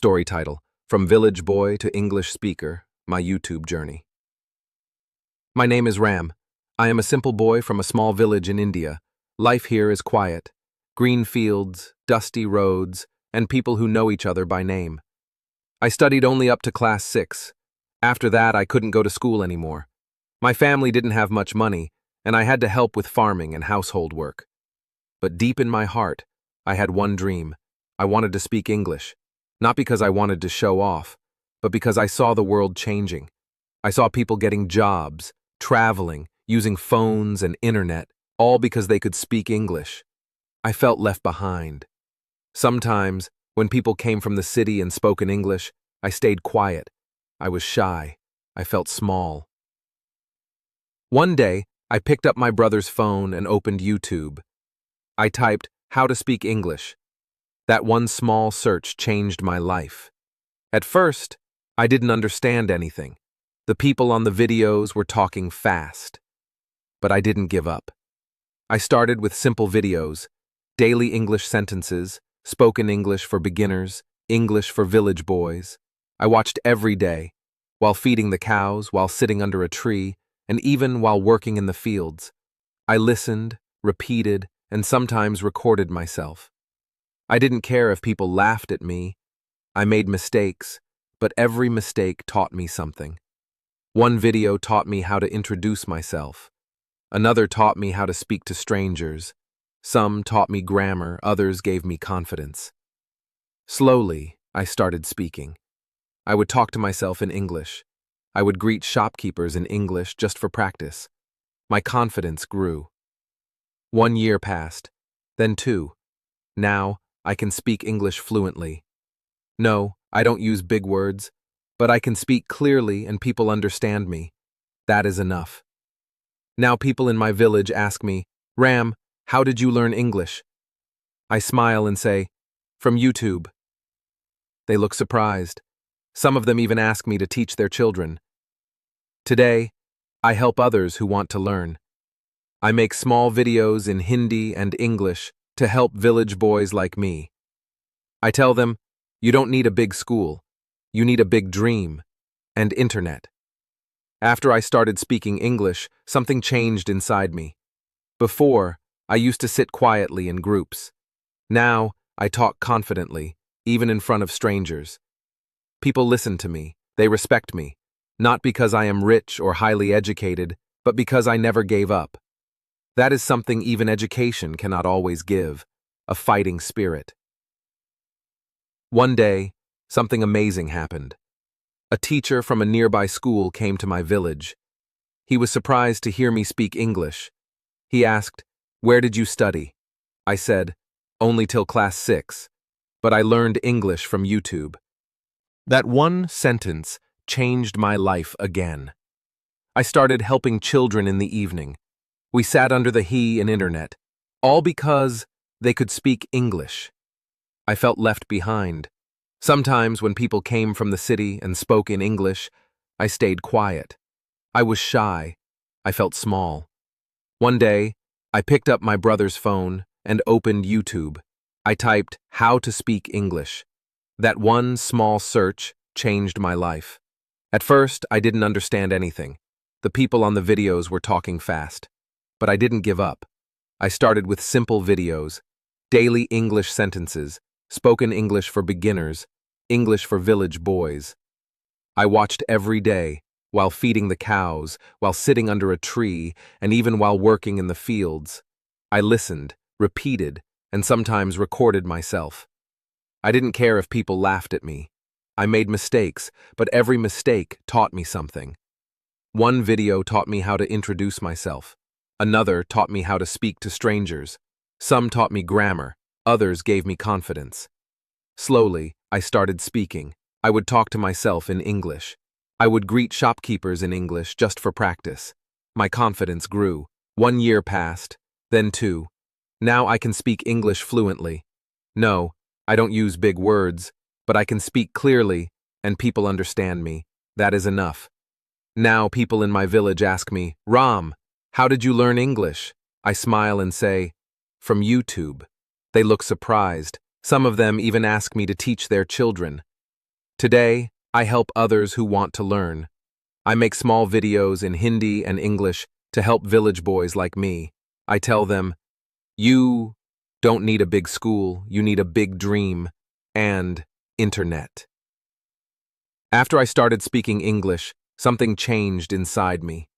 Story title: From Village Boy to English Speaker, My YouTube Journey. My name is Ram. I am a simple boy from a small village in India. Life here is quiet. Green fields, dusty roads, and people who know each other by name. I studied only up to class 6. After that, I couldn't go to school anymore. My family didn't have much money, and I had to help with farming and household work. But deep in my heart, I had one dream. I wanted to speak English. Not because I wanted to show off, but because I saw the world changing. I saw people getting jobs, traveling, using phones and internet, all because they could speak English. I felt left behind. Sometimes, when people came from the city and spoke in English, I stayed quiet. I was shy. I felt small. One day, I picked up my brother's phone and opened YouTube. I typed, "How to speak English." That one small search changed my life. At first, I didn't understand anything. The people on the videos were talking fast. But I didn't give up. I started with simple videos, daily English sentences, spoken English for beginners, English for village boys. I watched every day, while feeding the cows, while sitting under a tree, and even while working in the fields. I listened, repeated, and sometimes recorded myself. I didn't care if people laughed at me. I made mistakes, but every mistake taught me something. One video taught me how to introduce myself. Another taught me how to speak to strangers. Some taught me grammar, others gave me confidence. Slowly, I started speaking. I would talk to myself in English. I would greet shopkeepers in English just for practice. My confidence grew. 1 year passed, then 2. Now, I can speak English fluently. No, I don't use big words, but I can speak clearly and people understand me. That is enough. Now people in my village ask me, "Ram, how did you learn English?" I smile and say, "From YouTube." They look surprised. Some of them even ask me to teach their children. Today, I help others who want to learn. I make small videos in Hindi and English to help village boys like me. I tell them, you don't need a big school. You need a big dream and internet. After I started speaking English, something changed inside me. Before, I used to sit quietly in groups. Now, I talk confidently, even in front of strangers. People listen to me. They respect me, not because I am rich or highly educated, but because I never gave up. That is something even education cannot always give, a fighting spirit. One day, something amazing happened. A teacher from a nearby school came to my village. He was surprised to hear me speak English. He asked, "Where did you study?" I said, "Only till class 6, but I learned English from YouTube." That one sentence changed my life again. I started helping children in the evening. We sat under the he and internet, all because they could speak English. I felt left behind. Sometimes when people came from the city and spoke in English, I stayed quiet. I was shy. I felt small. One day, I picked up my brother's phone and opened YouTube. I typed, "How to speak English." That one small search changed my life. At first, I didn't understand anything. The people on the videos were talking fast. But I didn't give up. I started with simple videos, daily English sentences, spoken English for beginners, English for village boys. I watched every day, while feeding the cows, while sitting under a tree, and even while working in the fields. I listened, repeated, and sometimes recorded myself. I didn't care if people laughed at me. I made mistakes, but every mistake taught me something. One video taught me how to introduce myself. Another taught me how to speak to strangers. Some taught me grammar, others gave me confidence. Slowly, I started speaking. I would talk to myself in English. I would greet shopkeepers in English just for practice. My confidence grew. 1 year passed, then 2. Now I can speak English fluently. No, I don't use big words, but I can speak clearly, and people understand me. That is enough. Now people in my village ask me, "Ram, how did you learn English?" I smile and say, "From YouTube." They look surprised. Some of them even ask me to teach their children. Today, I help others who want to learn. I make small videos in Hindi and English to help village boys like me. I tell them, you don't need a big school, you need a big dream and internet. After I started speaking English, something changed inside me.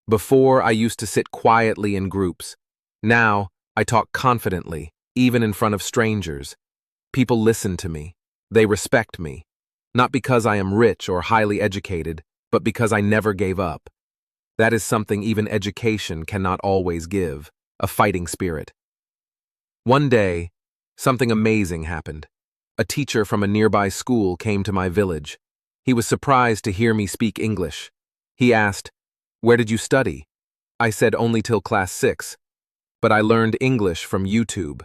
Before, I used to sit quietly in groups. Now, I talk confidently, even in front of strangers. People listen to me. They respect me. Not because I am rich or highly educated, but because I never gave up. That is something even education cannot always give, a fighting spirit. One day, something amazing happened. A teacher from a nearby school came to my village. He was surprised to hear me speak English. He asked, "Where did you study?" I said only till class 6, but I learned English from YouTube.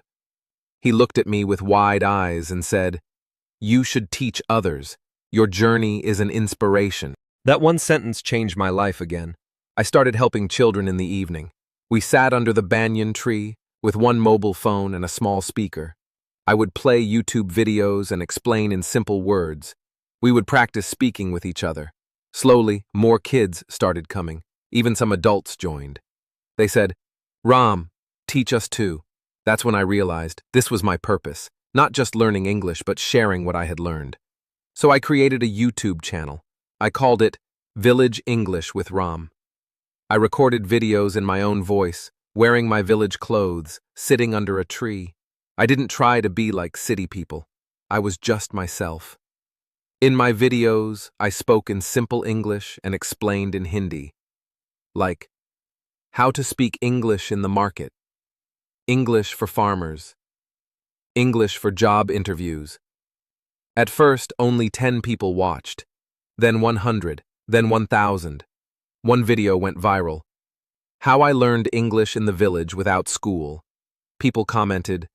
He looked at me with wide eyes and said, "You should teach others. Your journey is an inspiration." That one sentence changed my life again. I started helping children in the evening. We sat under the banyan tree with one mobile phone and a small speaker. I would play YouTube videos and explain in simple words. We would practice speaking with each other. Slowly, more kids started coming. Even some adults joined. They said, "Ram, teach us too." That's when I realized this was my purpose, not just learning English, but sharing what I had learned. So I created a YouTube channel. I called it Village English with Ram. I recorded videos in my own voice, wearing my village clothes, sitting under a tree. I didn't try to be like city people. I was just myself. In my videos, I spoke in simple English and explained in Hindi, like how to speak English in the market, English for farmers, English for job interviews. At first, only 10 people watched, then 100, then 1,000. One video went viral. How I learned English in the village without school. People commented,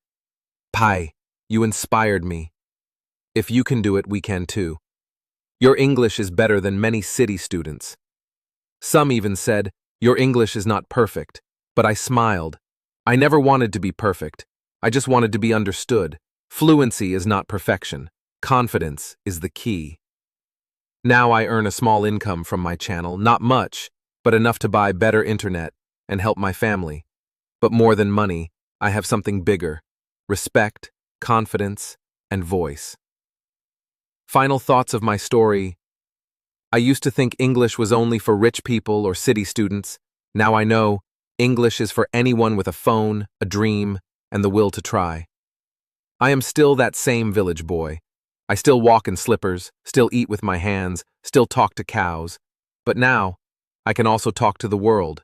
"Pai, you inspired me. If you can do it, we can too. Your English is better than many city students." Some even said, "Your English is not perfect," but I smiled. I never wanted to be perfect. I just wanted to be understood. Fluency is not perfection. Confidence is the key. Now I earn a small income from my channel, not much, but enough to buy better internet and help my family. But more than money, I have something bigger: respect, confidence, and voice. Final thoughts of my story. I used to think English was only for rich people or city students. Now I know English is for anyone with a phone, a dream, and the will to try. I am still that same village boy. I still walk in slippers, still eat with my hands, still talk to cows. But now, I can also talk to the world.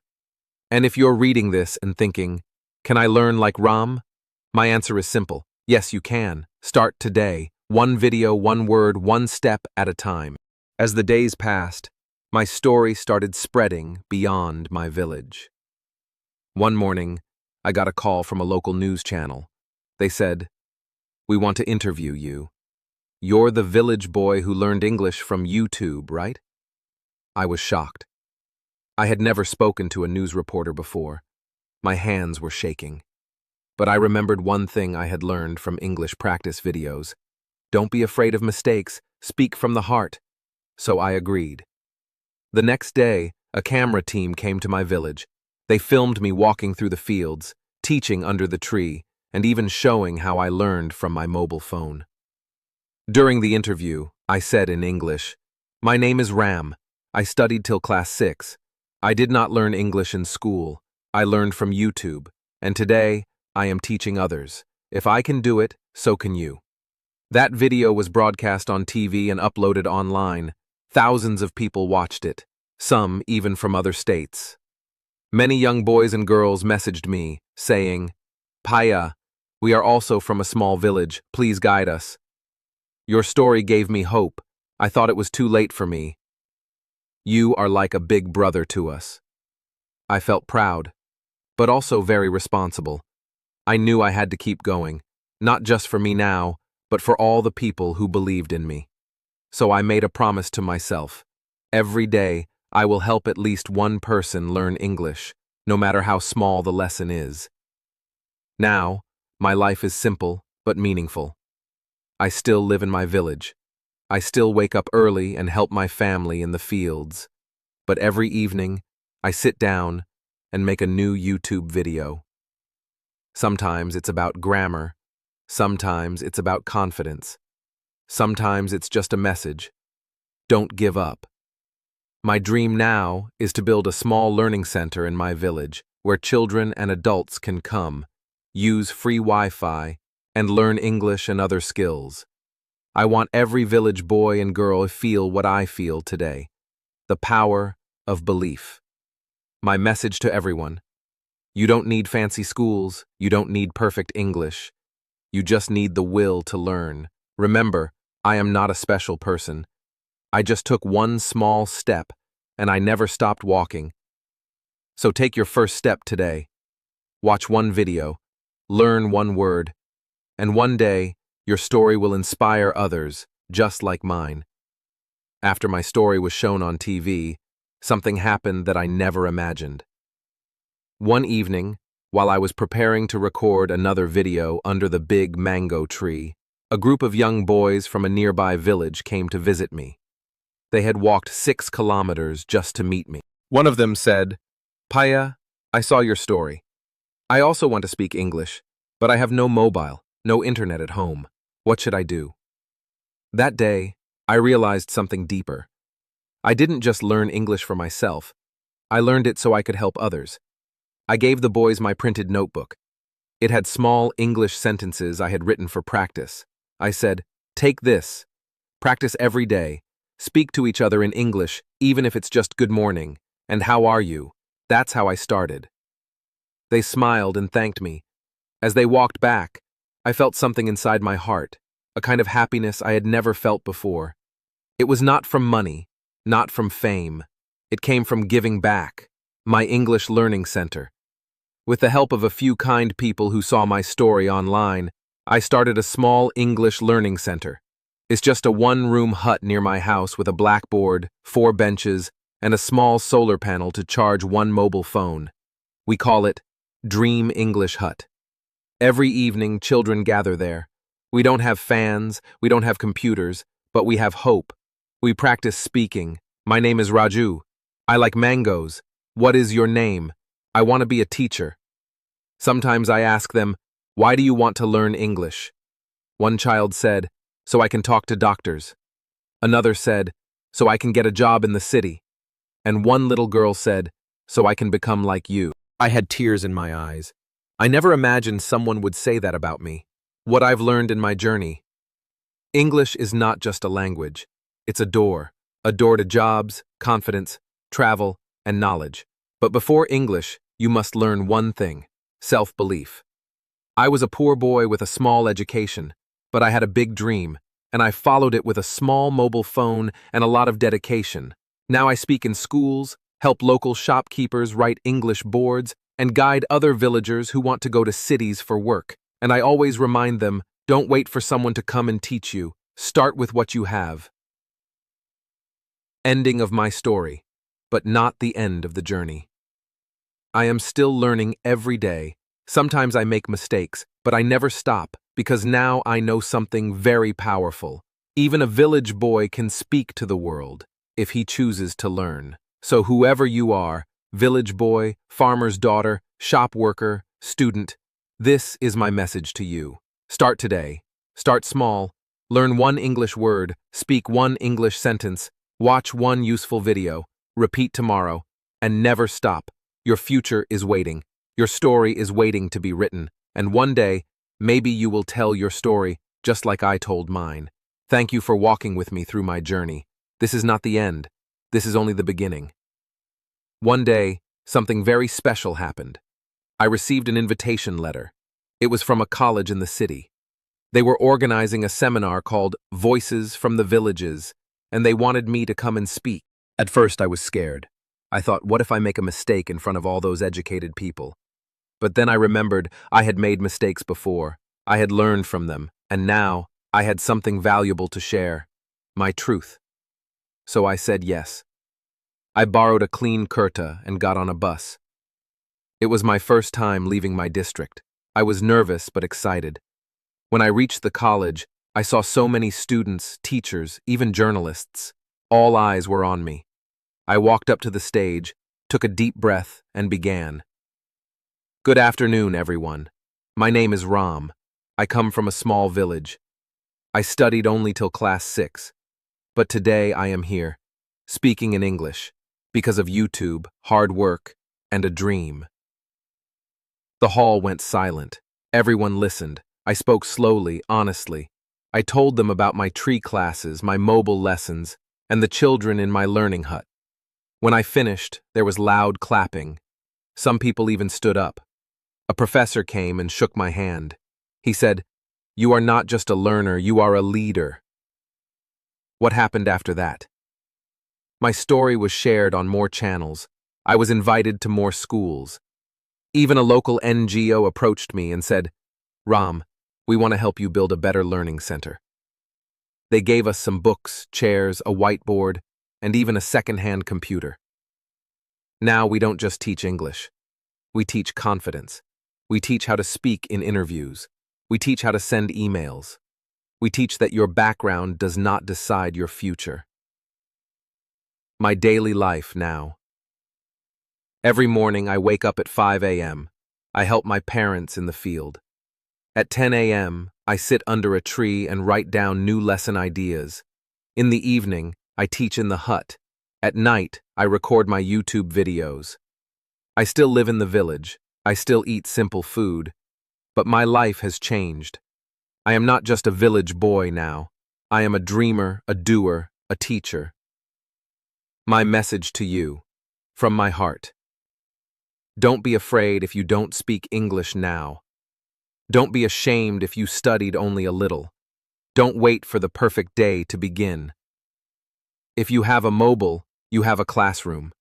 And if you're reading this and thinking, "Can I learn like Ram?" My answer is simple. Yes, you can. Start today. One video, one word, one step at a time. As the days passed, my story started spreading beyond my village. One morning, I got a call from a local news channel. They said, "We want to interview you. You're the village boy who learned English from YouTube, right?" I was shocked. I had never spoken to a news reporter before. My hands were shaking. But I remembered one thing I had learned from English practice videos. Don't be afraid of mistakes, speak from the heart. So I agreed. The next day, a camera team came to my village. They filmed me walking through the fields, teaching under the tree, and even showing how I learned from my mobile phone. During the interview, I said in English, "My name is Ram. I studied till class 6. I did not learn English in school. I learned from YouTube, and today I am teaching others. If I can do it, so can you." That video was broadcast on TV and uploaded online. Thousands of people watched it, some even from other states. Many young boys and girls messaged me, saying, "Paya, we are also from a small village. Please guide us. Your story gave me hope. I thought it was too late for me. You are like a big brother to us." I felt proud, but also very responsible. I knew I had to keep going, not just for me now, but for all the people who believed in me. So I made a promise to myself. Every day, I will help at least one person learn English, no matter how small the lesson is. Now, my life is simple but meaningful. I still live in my village, I still wake up early and help my family in the fields. But every evening, I sit down and make a new YouTube video. Sometimes it's about grammar. Sometimes it's about confidence. Sometimes it's just a message. Don't give up. My dream now is to build a small learning center in my village where children and adults can come, use free Wi-Fi, and learn English and other skills. I want every village boy and girl to feel what I feel today. The power of belief. My message to everyone: you don't need fancy schools, you don't need perfect English. You just need the will to learn. Remember, I am not a special person. I just took one small step, and I never stopped walking. So take your first step today. Watch one video, learn one word, and one day, your story will inspire others, just like mine. After my story was shown on TV, something happened that I never imagined. One evening, while I was preparing to record another video under the big mango tree, a group of young boys from a nearby village came to visit me. They had walked 6 kilometers just to meet me. One of them said, "Paya, I saw your story. I also want to speak English, but I have no mobile, no internet at home. What should I do?" That day, I realized something deeper. I didn't just learn English for myself. I learned it so I could help others. I gave the boys my printed notebook. It had small English sentences I had written for practice. I said, "Take this. Practice every day. Speak to each other in English, even if it's just good morning, and how are you?" That's how I started. They smiled and thanked me. As they walked back, I felt something inside my heart, a kind of happiness I had never felt before. It was not from money, not from fame. It came from giving back, my English Learning Center. With the help of a few kind people who saw my story online, I started a small English Learning Center. It's just a one-room hut near my house with a blackboard, 4 benches, and a small solar panel to charge one mobile phone. We call it Dream English Hut. Every evening, children gather there. We don't have fans, we don't have computers, but we have hope. We practice speaking. My name is Raju. I like mangoes. What is your name? I want to be a teacher. Sometimes I ask them, "Why do you want to learn English?" One child said, "So I can talk to doctors." Another said, "So I can get a job in the city." And one little girl said, "So I can become like you." I had tears in my eyes. I never imagined someone would say that about me. What I've learned in my journey. English is not just a language. It's a door to jobs, confidence, travel, and knowledge. But before English, you must learn one thing: self-belief. I was a poor boy with a small education, but I had a big dream, and I followed it with a small mobile phone and a lot of dedication. Now I speak in schools, help local shopkeepers write English boards, and guide other villagers who want to go to cities for work. And I always remind them, don't wait for someone to come and teach you. Start with what you have. Ending of my story, but not the end of the journey. I am still learning every day. Sometimes I make mistakes, but I never stop, because now I know something very powerful. Even a village boy can speak to the world, if he chooses to learn. So whoever you are, village boy, farmer's daughter, shop worker, student, this is my message to you. Start today. Start small. Learn one English word, speak one English sentence, watch one useful video, repeat tomorrow, and never stop. Your future is waiting. Your story is waiting to be written, and one day, maybe you will tell your story just like I told mine. Thank you for walking with me through my journey. This is not the end. This is only the beginning. One day, something very special happened. I received an invitation letter. It was from a college in the city. They were organizing a seminar called Voices from the Villages, and they wanted me to come and speak. At first, I was scared. I thought, what if I make a mistake in front of all those educated people? But then I remembered I had made mistakes before. I had learned from them, and now I had something valuable to share, my truth. So I said yes. I borrowed a clean kurta and got on a bus. It was my first time leaving my district. I was nervous but excited. When I reached the college, I saw so many students, teachers, even journalists. All eyes were on me. I walked up to the stage, took a deep breath, and began. Good afternoon, everyone. My name is Ram. I come from a small village. I studied only till class 6. But today I am here, speaking in English, because of YouTube, hard work, and a dream. The hall went silent. Everyone listened. I spoke slowly, honestly. I told them about my tree classes, my mobile lessons, and the children in my learning hut. When I finished, there was loud clapping. Some people even stood up. A professor came and shook my hand. He said, "You are not just a learner, you are a leader." What happened after that? My story was shared on more channels. I was invited to more schools. Even a local NGO approached me and said, "Ram, we want to help you build a better learning center." They gave us some books, chairs, a whiteboard, and even a second-hand computer. Now we don't just teach English. We teach confidence. We teach how to speak in interviews. We teach how to send emails. We teach that your background does not decide your future. My daily life now. Every morning I wake up at 5 a.m. I help my parents in the field. At 10 a.m., I sit under a tree and write down new lesson ideas. In the evening, I teach in the hut. At night, I record my YouTube videos. I still live in the village. I still eat simple food. But my life has changed. I am not just a village boy now. I am a dreamer, a doer, a teacher. My message to you, from my heart. Don't be afraid if you don't speak English now. Don't be ashamed if you studied only a little. Don't wait for the perfect day to begin. If you have a mobile, you have a classroom.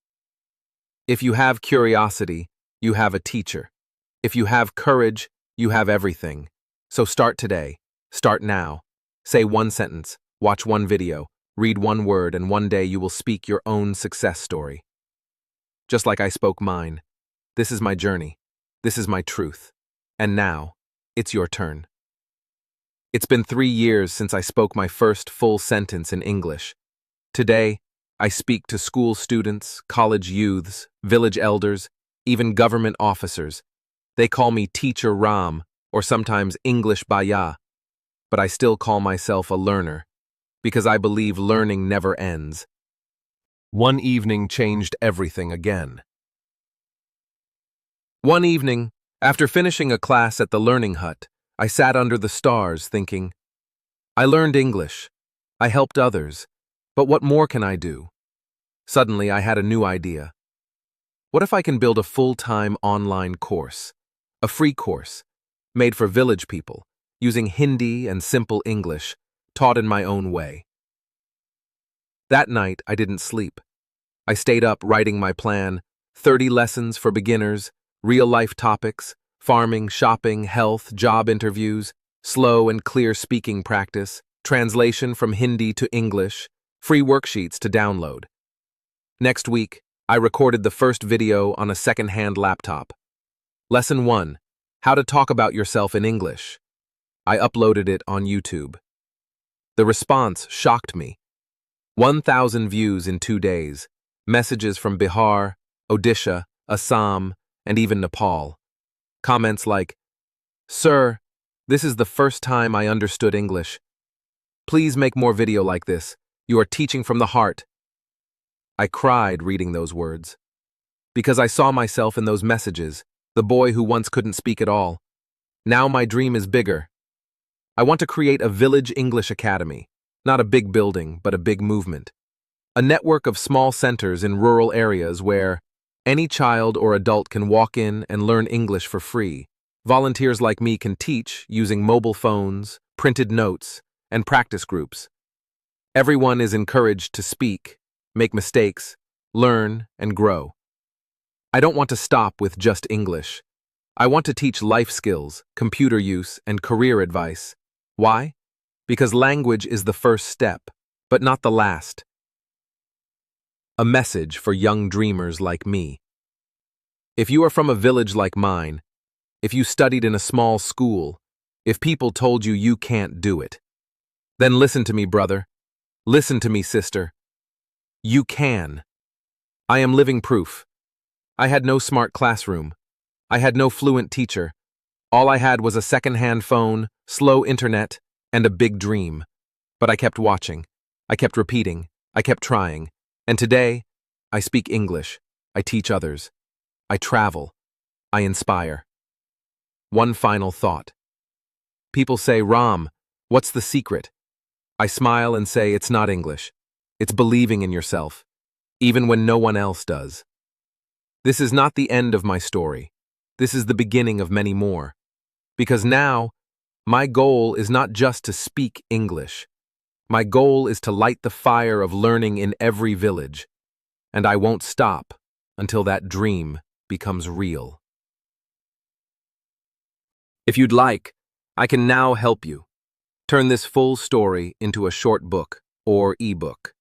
If you have curiosity, you have a teacher. If you have courage, you have everything. So start today. Start now. Say one sentence, watch one video, read one word, and one day you will speak your own success story. Just like I spoke mine. This is my journey. This is my truth. And now, it's your turn. It's been 3 years since I spoke my first full sentence in English. Today, I speak to school students, college youths, village elders, even government officers. They call me Teacher Ram, or sometimes English Baya, but I still call myself a learner, because I believe learning never ends. One evening changed everything again. One evening, after finishing a class at the Learning Hut, I sat under the stars thinking, I learned English, I helped others, but what more can I do? Suddenly, I had a new idea. What if I can build a full-time online course, a free course, made for village people, using Hindi and simple English, taught in my own way? That night, I didn't sleep. I stayed up writing my plan, 30 lessons for beginners, real-life topics, farming, shopping, health, job interviews, slow and clear speaking practice, translation from Hindi to English, free worksheets to download. Next week, I recorded the first video on a second-hand laptop. Lesson 1, How to Talk About Yourself in English. I uploaded it on YouTube. The response shocked me. 1,000 views in 2 days, messages from Bihar, Odisha, Assam, and even Nepal. Comments like, "Sir, this is the first time I understood English. Please make more video like this. You are teaching from the heart." I cried reading those words. Because I saw myself in those messages, the boy who once couldn't speak at all. Now my dream is bigger. I want to create a village English academy, not a big building, but a big movement. A network of small centers in rural areas where any child or adult can walk in and learn English for free. Volunteers like me can teach using mobile phones, printed notes, and practice groups. Everyone is encouraged to speak, make mistakes, learn, and grow. I don't want to stop with just English. I want to teach life skills, computer use, and career advice. Why? Because language is the first step, but not the last. A message for young dreamers like me. If you are from a village like mine, if you studied in a small school, if people told you you can't do it, Then listen to me, brother. Listen to me, sister. You can. I am living proof. I had no smart classroom. I had no fluent teacher. All I had was a second-hand phone, slow internet, and a big dream. But I kept watching. I kept repeating. I kept trying. And today, I speak English. I teach others. I travel. I inspire. One final thought. People say, Ram, what's the secret? I smile and say it's not English. It's believing in yourself, even when no one else does. This is not the end of my story. This is the beginning of many more. Because now, my goal is not just to speak English. My goal is to light the fire of learning in every village. And I won't stop until that dream becomes real. If you'd like, I can now help you. Turn this full story into a short book or ebook.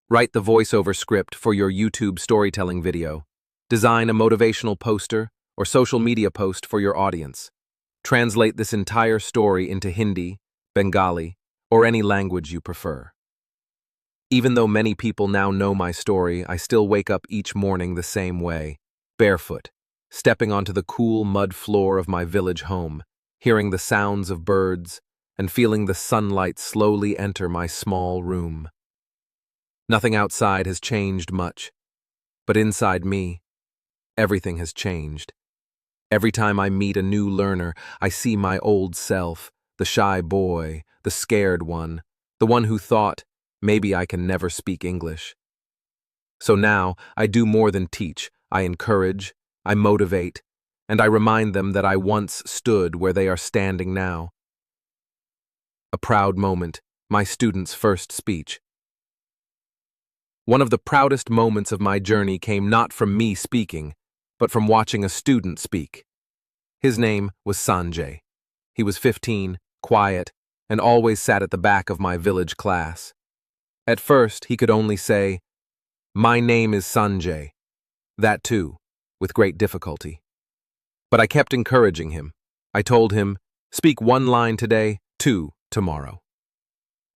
Write the voiceover script for your YouTube storytelling video. Design a motivational poster or social media post for your audience. Translate this entire story into Hindi, Bengali, or any language you prefer. Even though many people now know my story, I still wake up each morning the same way, barefoot, stepping onto the cool mud floor of my village home, hearing the sounds of birds, and feeling the sunlight slowly enter my small room. Nothing outside has changed much, but inside me, everything has changed. Every time I meet a new learner, I see my old self, the shy boy, the scared one, the one who thought, maybe I can never speak English. So now, I do more than teach. I encourage, I motivate, and I remind them that I once stood where they are standing now. A proud moment, my student's first speech. One of the proudest moments of my journey came not from me speaking, but from watching a student speak. His name was Sanjay. He was 15, quiet, and always sat at the back of my village class. At first, he could only say, "My name is Sanjay." That too, with great difficulty. But I kept encouraging him. I told him, "Speak one line today, 2 tomorrow."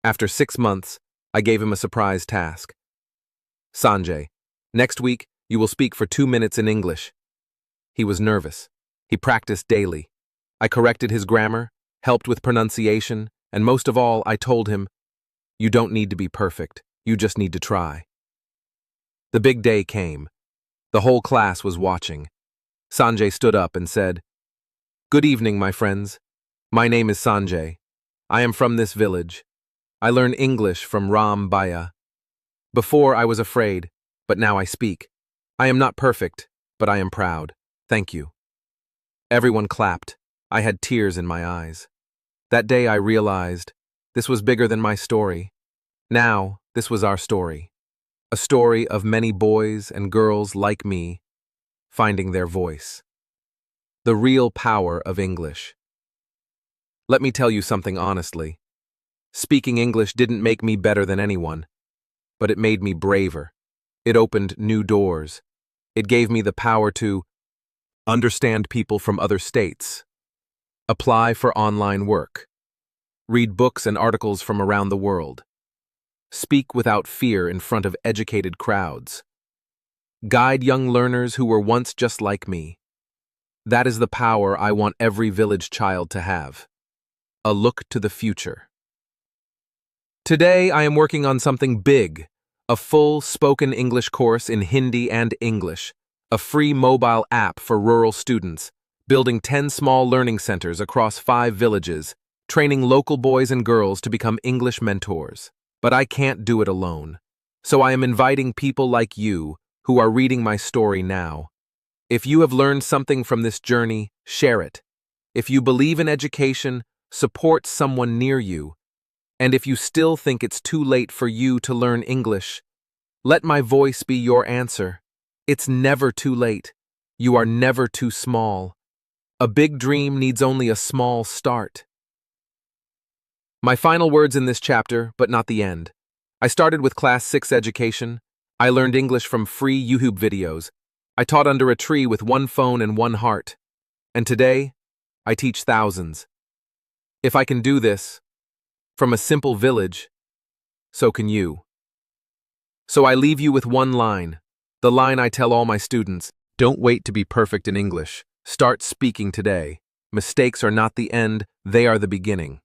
After 6 months, I gave him a surprise task. "Sanjay, next week you will speak for 2 minutes in English." He was nervous. He practiced daily. I corrected his grammar, helped with pronunciation, and most of all, I told him, "You don't need to be perfect. You just need to try." The big day came. The whole class was watching. Sanjay stood up and said, "Good evening, my friends. My name is Sanjay. I am from this village. I learn English from Ram Bhaiya. Before I was afraid, but now I speak. I am not perfect, but I am proud. Thank you." Everyone clapped. I had tears in my eyes. That day I realized this was bigger than my story. Now, this was our story. A story of many boys and girls like me finding their voice. The real power of English. Let me tell you something honestly. Speaking English didn't make me better than anyone, but it made me braver. It opened new doors. It gave me the power to understand people from other states, apply for online work, read books and articles from around the world, speak without fear in front of educated crowds, guide young learners who were once just like me. That is the power I want every village child to have. A look to the future. Today, I am working on something big, a full spoken English course in Hindi and English, a free mobile app for rural students, building 10 small learning centers across 5 villages, training local boys and girls to become English mentors. But I can't do it alone. So I am inviting people like you who are reading my story now. If you have learned something from this journey, share it. If you believe in education, support someone near you. And if you still think it's too late for you to learn English, let my voice be your answer. It's never too late. You are never too small. A big dream needs only a small start. My final words in this chapter, but not the end. I started with Class 6 education. I learned English from free YouTube videos. I taught under a tree with one phone and one heart. And today, I teach thousands. If I can do this, From a simple village, so can you. So I leave you with one line, the line I tell all my students: don't wait to be perfect in English. Start speaking today. Mistakes are not the end, they are the beginning.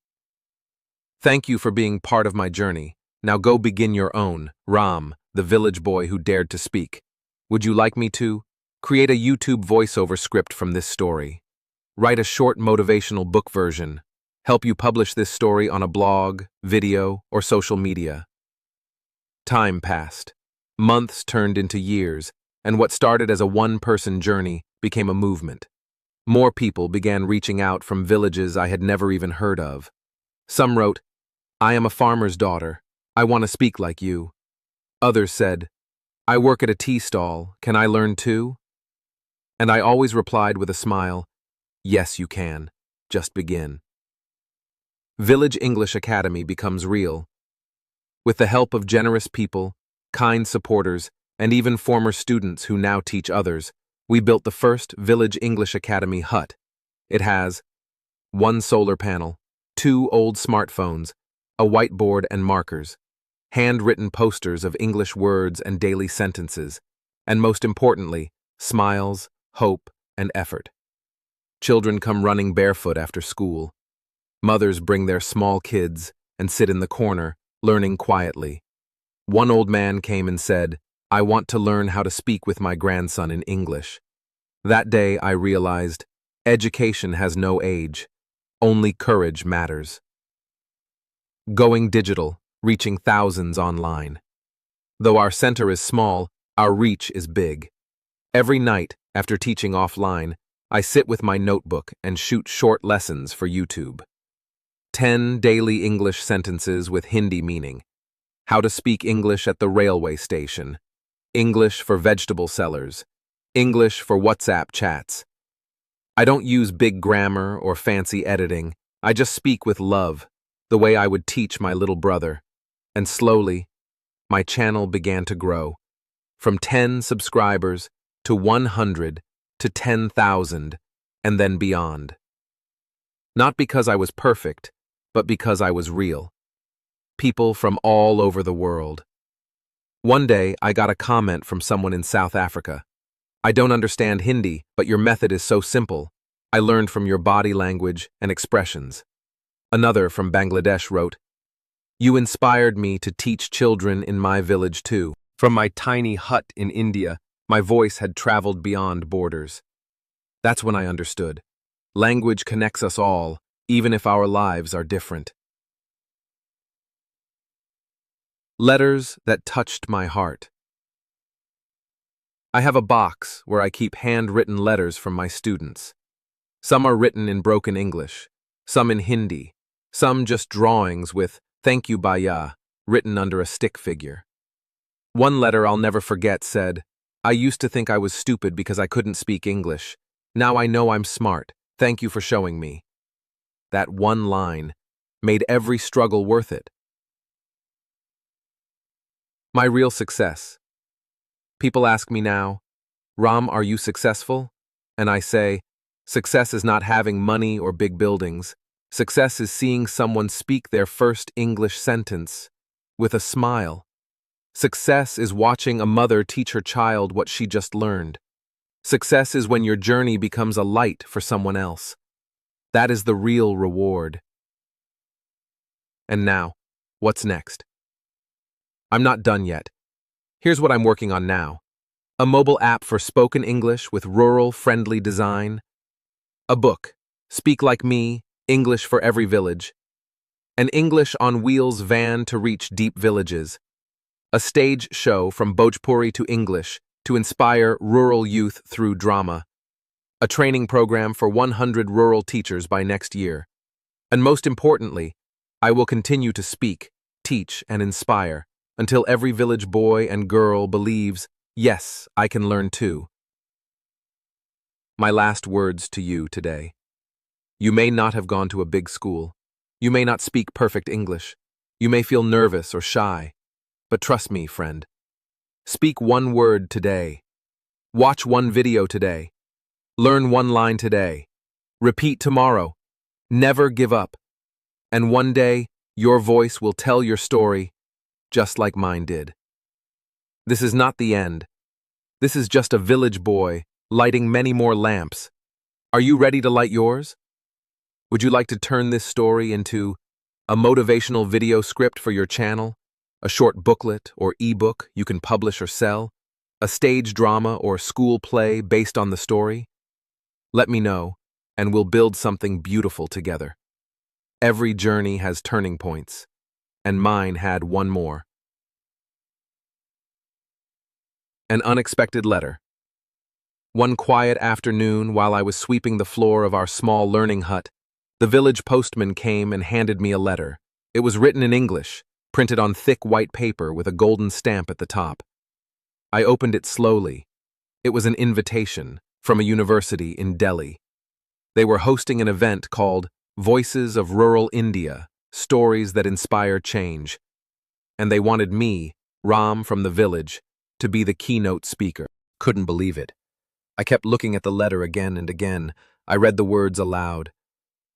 Thank you for being part of my journey. Now go begin your own. Ram, the village boy who dared to speak. Would you like me to? Create a YouTube voiceover script from this story. Write a short motivational book version. Help you publish this story on a blog, video, or social media. Time passed. Months turned into years, and what started as a one-person journey became a movement. More people began reaching out from villages I had never even heard of. Some wrote, "I am a farmer's daughter. I want to speak like you." Others said, "I work at a tea stall. Can I learn too?" And I always replied with a smile, "Yes, you can. Just begin." Village English Academy becomes real. With the help of generous people, kind supporters, and even former students who now teach others, we built the first Village English Academy hut. It has one solar panel, 2 old smartphones, a whiteboard and markers, handwritten posters of English words and daily sentences, and most importantly, smiles, hope, and effort. Children come running barefoot after school. Mothers bring their small kids and sit in the corner, learning quietly. One old man came and said, "I want to learn how to speak with my grandson in English." That day I realized, education has no age. Only courage matters. Going digital, reaching thousands online. Though our center is small, our reach is big. Every night, after teaching offline, I sit with my notebook and shoot short lessons for YouTube. 10 daily English sentences with Hindi meaning. How to speak English at the railway station. English for vegetable sellers. English for WhatsApp chats. I don't use big grammar or fancy editing. I just speak with love, the way I would teach my little brother. And slowly, my channel began to grow. From 10 subscribers to 100 to 10,000, and then beyond. Not because I was perfect, but because I was real. People from all over the world. One day, I got a comment from someone in South Africa. "I don't understand Hindi, but your method is so simple. I learned from your body language and expressions." Another from Bangladesh wrote, "You inspired me to teach children in my village too. From my tiny hut in India, my voice had traveled beyond borders." That's when I understood. Language connects us all, even if our lives are different. Letters that touched my heart. I have a box where I keep handwritten letters from my students. Some are written in broken English, some in Hindi, some just drawings with "Thank you, Bhaiya" written under a stick figure. One letter I'll never forget said, "I used to think I was stupid because I couldn't speak English. Now I know I'm smart. Thank you for showing me." That one line made every struggle worth it. My real success. People ask me now, "Ram, are you successful?" And I say, success is not having money or big buildings. Success is seeing someone speak their first English sentence with a smile. Success is watching a mother teach her child what she just learned. Success is when your journey becomes a light for someone else. That is the real reward. And now, what's next? I'm not done yet. Here's what I'm working on now. A mobile app for spoken English with rural-friendly design. A book, Speak Like Me, English for Every Village. An English on Wheels van to reach deep villages. A stage show from Bhojpuri to English to inspire rural youth through drama. A training program for 100 rural teachers by next year. And most importantly, I will continue to speak, teach, and inspire until every village boy and girl believes, yes, I can learn too. My last words to you today. You may not have gone to a big school. You may not speak perfect English. You may feel nervous or shy. But trust me, friend. Speak one word today. Watch one video today. Learn one line today. Repeat tomorrow. Never give up. And one day, Your voice will tell your story, just like mine did. This is not the end. This is just a village boy lighting many more lamps. Are you ready to light yours? Would you like to turn this story into a motivational video script for your channel? A short booklet or ebook you can publish or sell? A stage drama or school play based on the story? Let me know, and we'll build something beautiful together. Every journey has turning points, and mine had one more. An unexpected letter. One quiet afternoon, while I was sweeping the floor of our small learning hut, the village postman came and handed me a letter. It was written in English, printed on thick white paper with a golden stamp at the top. I opened it slowly. It was an invitation from a university in Delhi. They were hosting an event called Voices of Rural India, Stories that Inspire Change. And they wanted me, Ram from the village, to be the keynote speaker. Couldn't believe it. I kept looking at the letter again and again. I read the words aloud.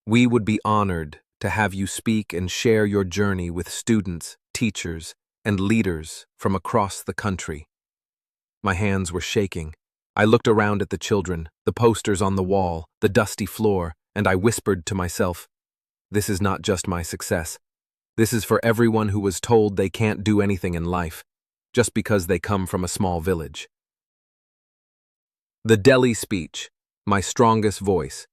We would be honored to have you speak and share your journey with students, teachers, and leaders from across the country. My hands were shaking. I looked around at the children, the posters on the wall, the dusty floor, and I whispered to myself, this is not just my success. This is for everyone who was told they can't do anything in life, just because they come from a small village. The Delhi speech, my strongest voice.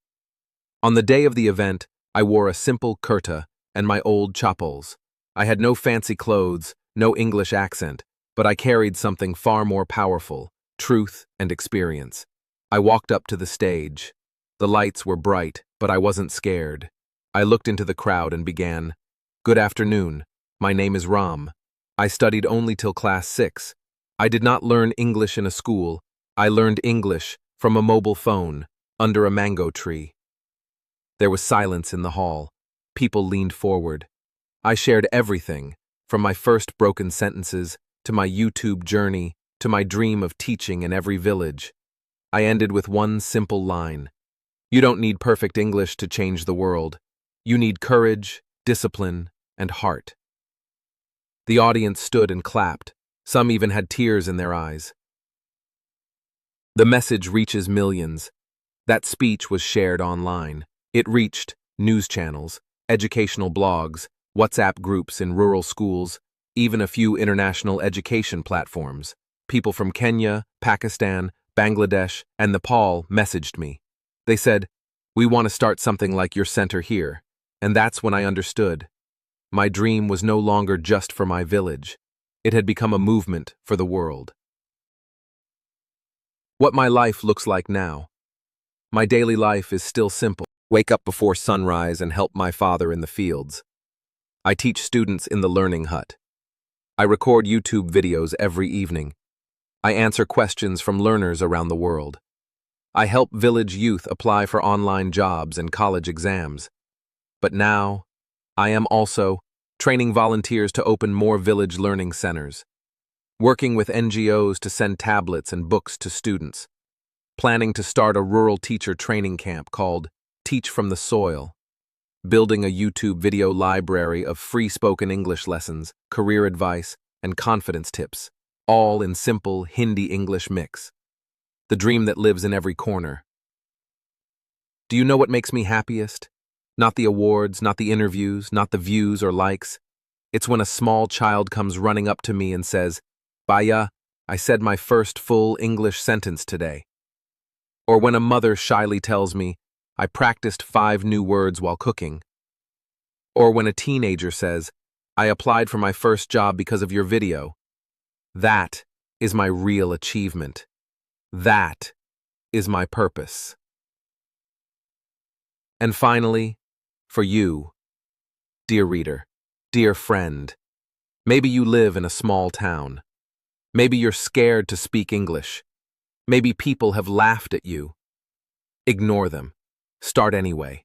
On the day of the event, I wore a simple kurta and my old chappals. I had no fancy clothes, no English accent, but I carried something far more powerful, truth and experience. I walked up to the stage. The lights were bright, but I wasn't scared. I looked into the crowd and began, Good afternoon, my name is Ram. I studied only till class 6. I did not learn English in a school. I learned English from a mobile phone, under a mango tree. There was silence in the hall. People leaned forward. I shared everything, from my first broken sentences, to my YouTube journey, to my dream of teaching in every village. I ended with one simple line. You don't need perfect English to change the world. You need courage, discipline, and heart. The audience stood and clapped. Some even had tears in their eyes. The message reaches millions. That speech was shared online. It reached news channels, educational blogs, WhatsApp groups in rural schools, even a few international education platforms. People from Kenya, Pakistan, Bangladesh, and Nepal messaged me. They said, we want to start something like your center here. And that's when I understood. My dream was no longer just for my village. It had become a movement for the world. What my life looks like now. My daily life is still simple. Wake up before sunrise and help my father in the fields. I teach students in the learning hut. I record YouTube videos every evening. I answer questions from learners around the world. I help village youth apply for online jobs and college exams. But now, I am also training volunteers to open more village learning centers, working with NGOs to send tablets and books to students, planning to start a rural teacher training camp called Teach from the Soil, building a YouTube video library of free spoken English lessons, career advice, and confidence tips, all in simple Hindi-English mix. The dream that lives in every corner. Do you know what makes me happiest? Not the awards, not the interviews, not the views or likes. It's when a small child comes running up to me and says, Baya, I said my first full English sentence today. Or when a mother shyly tells me, I practiced 5 new words while cooking. Or when a teenager says, I applied for my first job because of your video. That is my real achievement. That is my purpose. And finally, for you, dear reader, dear friend, maybe you live in a small town. Maybe you're scared to speak English. Maybe people have laughed at you. Ignore them. Start anyway.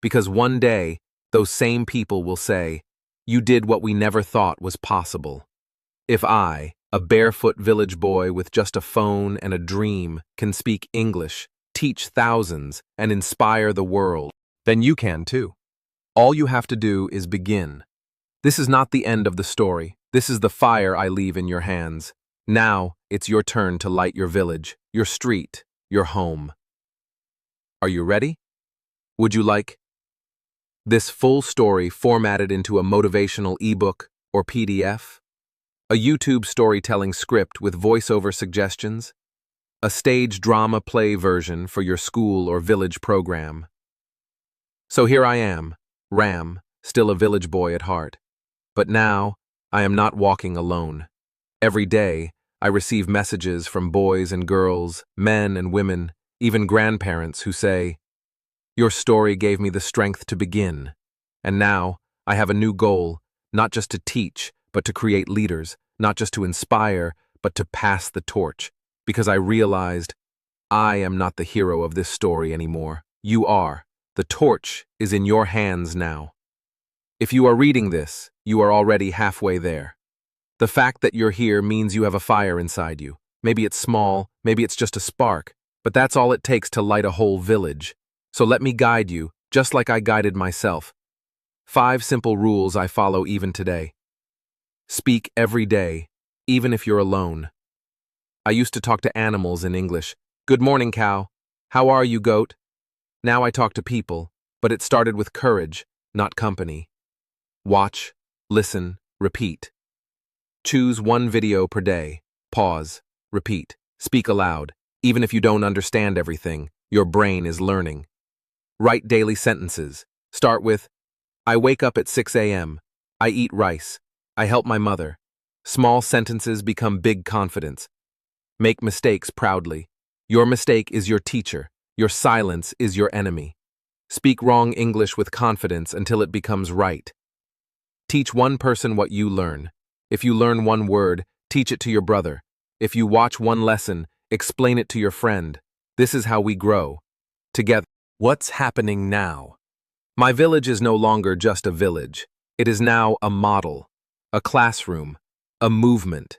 Because one day, those same people will say, you did what we never thought was possible. If I, a barefoot village boy with just a phone and a dream, can speak English, teach thousands, and inspire the world, then you can too. All you have to do is begin. This is not the end of the story. This is the fire I leave in your hands. Now, it's your turn to light your village, your street, your home. Are you ready? Would you like this full story formatted into a motivational ebook or PDF? A YouTube storytelling script with voiceover suggestions? A stage drama play version for your school or village program? So here I am, Ram, still a village boy at heart. But now, I am not walking alone. Every day, I receive messages from boys and girls, men and women, even grandparents who say, "Your story gave me the strength to begin. And now, I have a new goal, not just to teach, but to create leaders, not just to inspire, but to pass the torch, because I realized I am not the hero of this story anymore. You are. The torch is in your hands now." If you are reading this, you are already halfway there. The fact that you're here means you have a fire inside you. Maybe it's small, maybe it's just a spark, but that's all it takes to light a whole village. So let me guide you, just like I guided myself. 5 simple rules I follow even today. Speak every day, even if you're alone. I used to talk to animals in English. "Good morning, cow. How are you, goat?" Now I talk to people, but it started with courage, not company. Watch, listen, repeat. Choose 1 video per day. Pause, repeat. Speak aloud. Even if you don't understand everything, your brain is learning. Write daily sentences. Start with, "I wake up at 6 a.m. I eat rice. I help my mother." Small sentences become big confidence. Make mistakes proudly. Your mistake is your teacher. Your silence is your enemy. Speak wrong English with confidence until it becomes right. Teach 1 person what you learn. If you learn 1 word, teach it to your brother. If you watch 1 lesson, explain it to your friend. This is how we grow. Together. What's happening now? My village is no longer just a village. It is now a model, a classroom, a movement.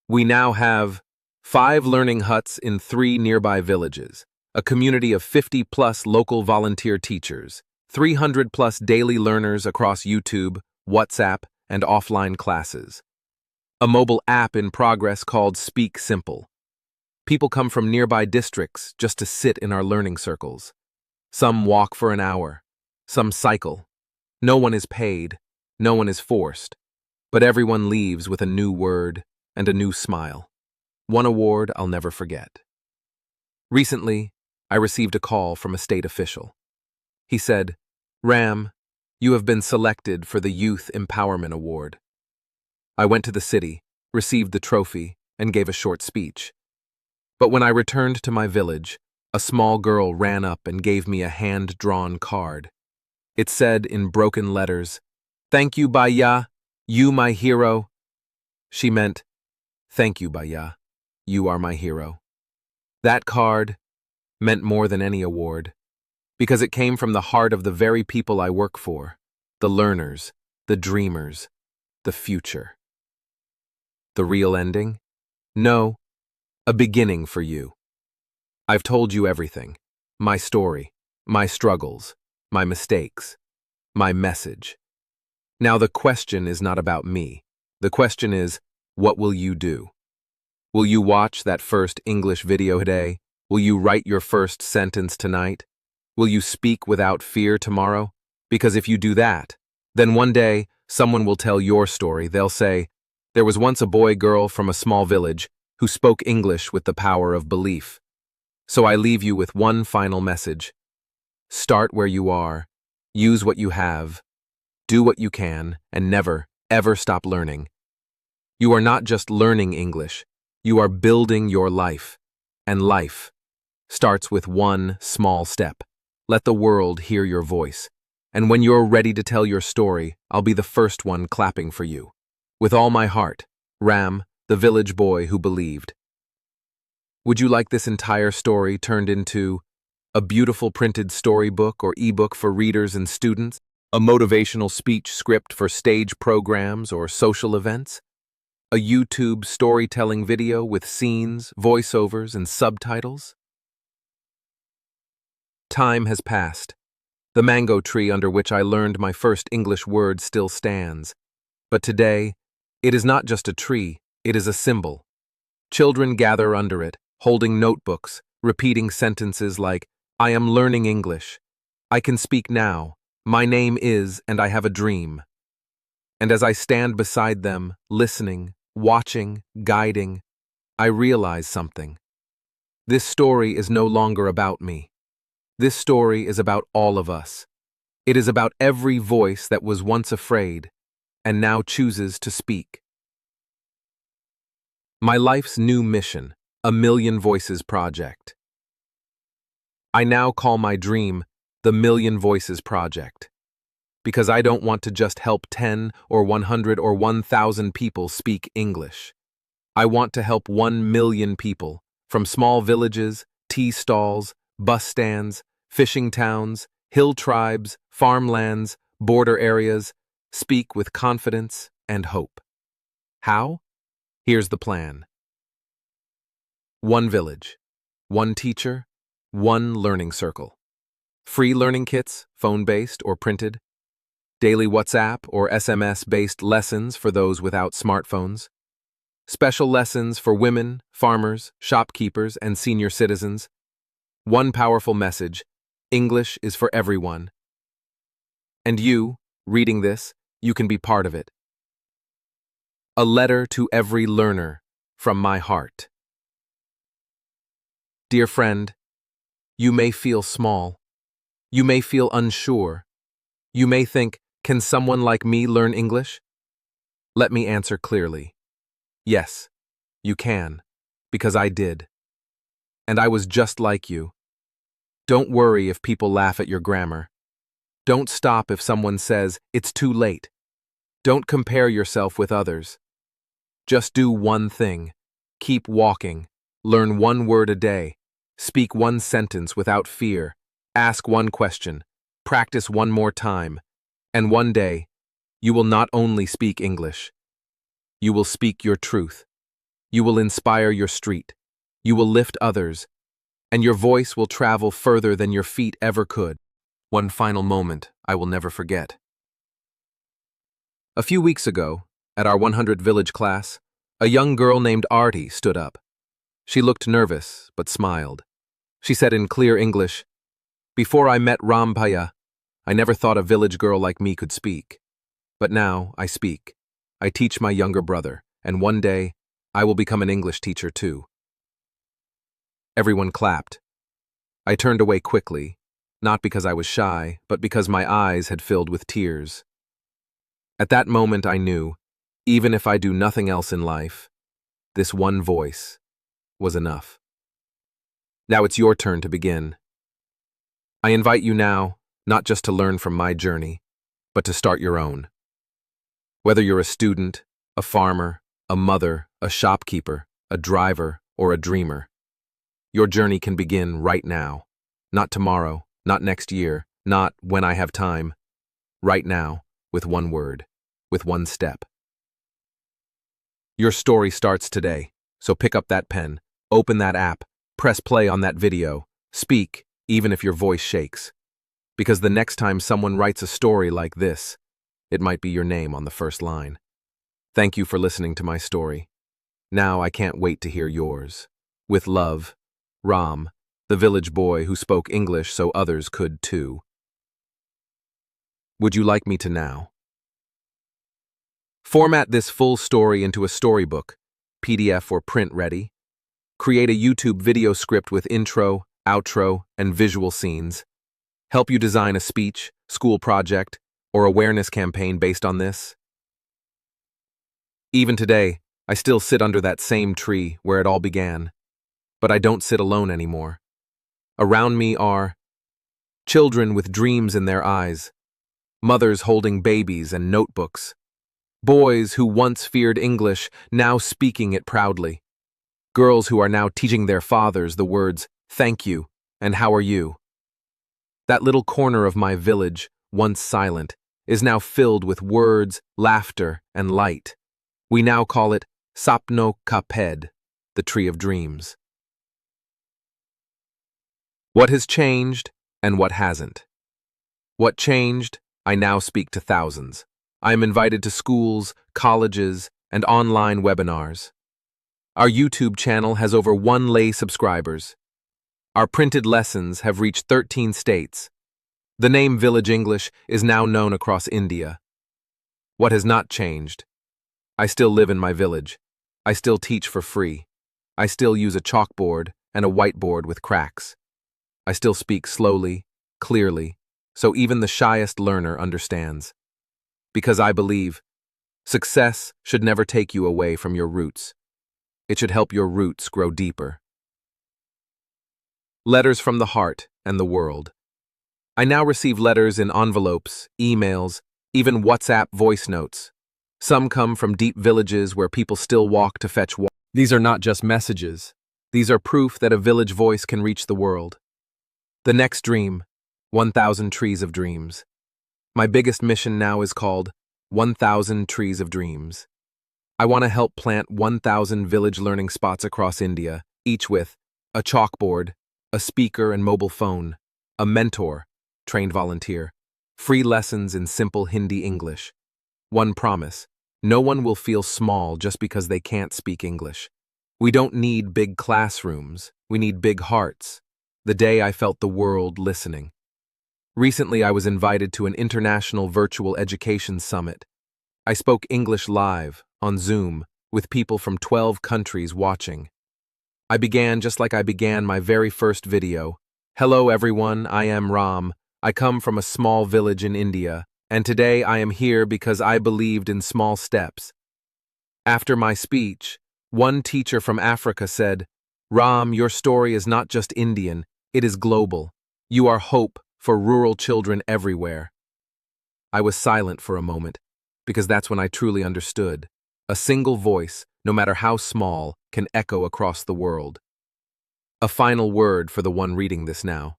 We now have 5 learning huts in 3 nearby villages, a community of 50+ local volunteer teachers, 300+ daily learners across YouTube, WhatsApp, and offline classes. A mobile app in progress called Speak Simple. People come from nearby districts just to sit in our learning circles. Some walk for an hour, some cycle. No one is paid, no one is forced, but everyone leaves with a new word and a new smile. 1 award I'll never forget. Recently, I received a call from a state official. He said, "Ram, you have been selected for the Youth Empowerment Award." I went to the city, received the trophy, and gave a short speech. But when I returned to my village, a small girl ran up and gave me a hand-drawn card. It said in broken letters, "Thank you, Baya, you my hero." She meant, "Thank you, Baya, you are my hero." That card meant more than any award, because it came from the heart of the very people I work for, the learners, the dreamers, the future. The real ending? No, a beginning for you. I've told you everything. My story, my struggles, my mistakes, my message. Now the question is not about me. The question is, what will you do? Will you watch that first English video today? Will you write your first sentence tonight? Will you speak without fear tomorrow? Because if you do that, then one day someone will tell your story. They'll say, "There was once a boy-girl from a small village who spoke English with the power of belief." So I leave you with 1 final message. Start where you are, use what you have, do what you can, and never, ever stop learning. You are not just learning English, you are building your life. And life starts with 1 small step. Let the world hear your voice. And when you're ready to tell your story, I'll be the first one clapping for you. With all my heart, Ram, the village boy who believed. Would you like this entire story turned into a beautiful printed storybook or ebook for readers and students? A motivational speech script for stage programs or social events? A YouTube storytelling video with scenes, voiceovers, and subtitles? Time has passed. The mango tree under which I learned my first English word still stands, But today, it is not just a tree, it is a symbol. Children gather under it, holding notebooks, repeating sentences like, I am learning English. I can speak now. My name is, and I have a dream. And as I stand beside them, listening, watching, guiding, I realize something. This story is no longer about me. This story is about all of us. It is about every voice that was once afraid and now chooses to speak. My life's new mission, a Million Voices Project. I now call my dream the Million Voices Project, because I don't want to just help 10 or 100 or 1,000 people speak English. I want to help 1 million people, from small villages, tea stalls, bus stands, fishing towns, hill tribes, farmlands, border areas, speak with confidence and hope. How? Here's the plan. 1 village, 1 teacher, 1 learning circle. Free learning kits, phone-based or printed. Daily WhatsApp or SMS-based lessons for those without smartphones. Special lessons for women, farmers, shopkeepers, and senior citizens. 1 powerful message: English is for everyone. And you, reading this, you can be part of it. A letter to every learner from my heart. Dear friend, you may feel small. You may feel unsure. You may think, can someone like me learn English? Let me answer clearly. Yes, you can, because I did. And I was just like you. Don't worry if people laugh at your grammar. Don't stop if someone says, it's too late. Don't compare yourself with others. Just do one thing. Keep walking. Learn 1 word a day. Speak 1 sentence without fear. Ask 1 question. Practice 1 more time. And one day, you will not only speak English. You will speak your truth. You will inspire your street. You will lift others. And your voice will travel further than your feet ever could. One final moment I will never forget. A few weeks ago, at our 100 village class, a young girl named Arti stood up. She looked nervous, but smiled. She said in clear English, "Before I met Rampaya, I never thought a village girl like me could speak. But now I speak. I teach my younger brother, and one day I will become an English teacher too." Everyone clapped. I turned away quickly, not because I was shy, but because my eyes had filled with tears. At that moment I knew, even if I do nothing else in life, this one voice was enough. Now it's your turn to begin. I invite you now, not just to learn from my journey, but to start your own. Whether you're a student, a farmer, a mother, a shopkeeper, a driver, or a dreamer, your journey can begin right now. Not tomorrow, not next year, not when I have time. Right now, with 1 word, with 1 step. Your story starts today, so pick up that pen, open that app, press play on that video, speak, even if your voice shakes. Because the next time someone writes a story like this, it might be your name on the first line. Thank you for listening to my story. Now I can't wait to hear yours. With love, Ram, the village boy who spoke English so others could too. Would you like me to now? Format this full story into a storybook, PDF or print ready. Create a YouTube video script with intro, outro, and visual scenes. Help you design a speech, school project, or awareness campaign based on this. Even today, I still sit under that same tree where it all began. But I don't sit alone anymore. Around me are children with dreams in their eyes, mothers holding babies and notebooks, boys who once feared English, now speaking it proudly, girls who are now teaching their fathers the words, "Thank you," and "How are you?" That little corner of my village, once silent, is now filled with words, laughter, and light. We now call it Sapno Kaped, the tree of dreams. What has changed and what hasn't? What changed, I now speak to thousands. I am invited to schools, colleges, and online webinars. Our YouTube channel has over 1 lakh subscribers. Our printed lessons have reached 13 states. The name Village English is now known across India. What has not changed? I still live in my village. I still teach for free. I still use a chalkboard and a whiteboard with cracks. I still speak slowly, clearly, so even the shyest learner understands. Because I believe success should never take you away from your roots. It should help your roots grow deeper. Letters from the heart and the world. I now receive letters in envelopes, emails, even WhatsApp voice notes. Some come from deep villages where people still walk to fetch water. These are not just messages. These are proof that a village voice can reach the world. The next dream, 1,000 Trees of Dreams. My biggest mission now is called 1,000 Trees of Dreams. I want to help plant 1,000 village learning spots across India, each with a chalkboard, a speaker and mobile phone, a mentor, trained volunteer, free lessons in simple Hindi English. One promise: no one will feel small just because they can't speak English. We don't need big classrooms, we need big hearts. The day I felt the world listening. Recently, I was invited to an international virtual education summit. I spoke English live, on Zoom, with people from 12 countries watching. I began just like I began my very first video. Hello everyone, I am Ram. I come from a small village in India, and today I am here because I believed in small steps. After my speech, one teacher from Africa said, "Ram, your story is not just Indian, it is global. You are hope for rural children everywhere." I was silent for a moment, because that's when I truly understood. A single voice, no matter how small, can echo across the world. A final word for the one reading this now.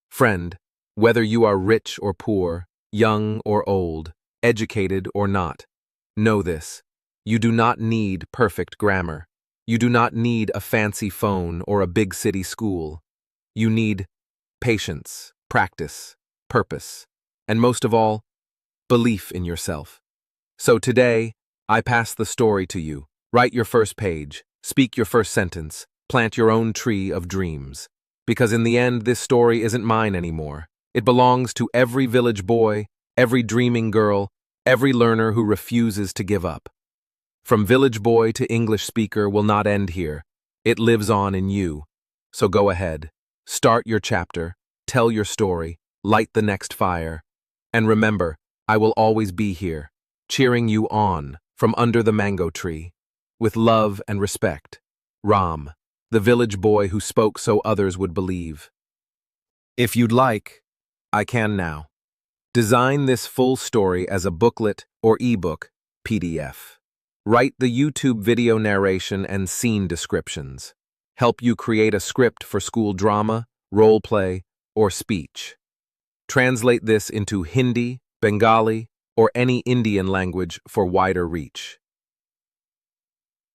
Friend, whether you are rich or poor, young or old, educated or not, know this: you do not need perfect grammar. You do not need a fancy phone or a big city school. You need patience, practice, purpose, and most of all, belief in yourself. So today, I pass the story to you. Write your first page, speak your first sentence, plant your own tree of dreams. Because in the end, this story isn't mine anymore. It belongs to every village boy, every dreaming girl, every learner who refuses to give up. From village boy to English speaker will not end here. It lives on in you. So go ahead, start your chapter, tell your story, light the next fire. And remember, I will always be here, cheering you on from under the mango tree. With love and respect, Ram, the village boy who spoke so others would believe. If you'd like, I can now. Design this full story as a booklet or ebook, PDF. Write the YouTube video narration and scene descriptions. Help you create a script for school drama, role play, or speech. Translate this into Hindi, Bengali, or any Indian language for wider reach.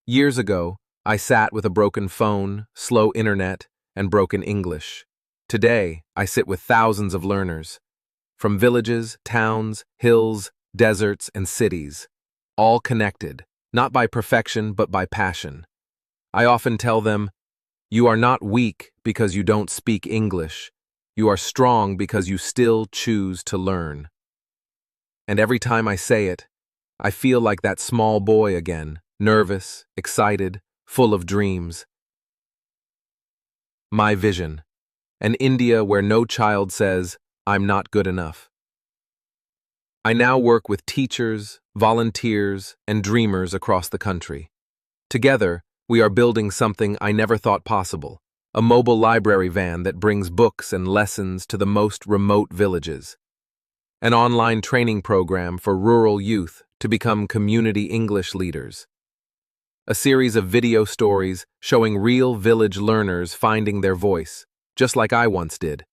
Years ago, I sat with a broken phone, slow internet, and broken English. Today, I sit with thousands of learners, from villages, towns, hills, deserts, and cities, all connected, not by perfection but by passion. I often tell them, you are not weak because you don't speak English. You are strong because you still choose to learn. And every time I say it, I feel like that small boy again, nervous, excited, full of dreams. My vision: an India where no child says, "I'm not good enough." I now work with teachers, volunteers, and dreamers across the country. Together, we are building something I never thought possible: a mobile library van that brings books and lessons to the most remote villages. An online training program for rural youth to become community English leaders. A series of video stories showing real village learners finding their voice, just like I once did.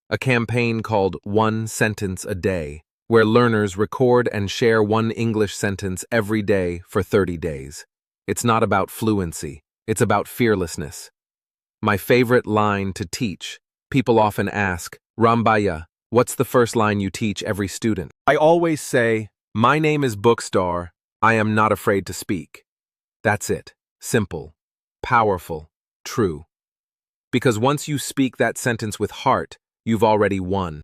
A campaign called One Sentence a Day, where learners record and share one English sentence every day for 30 days. It's not about fluency, it's about fearlessness. My favorite line to teach: people often ask, "Rambaya, what's the first line you teach every student?" I always say, My name is Bookstar. I am not afraid to speak. That's it. Simple, powerful, true. Because once you speak that sentence with heart, you've already won.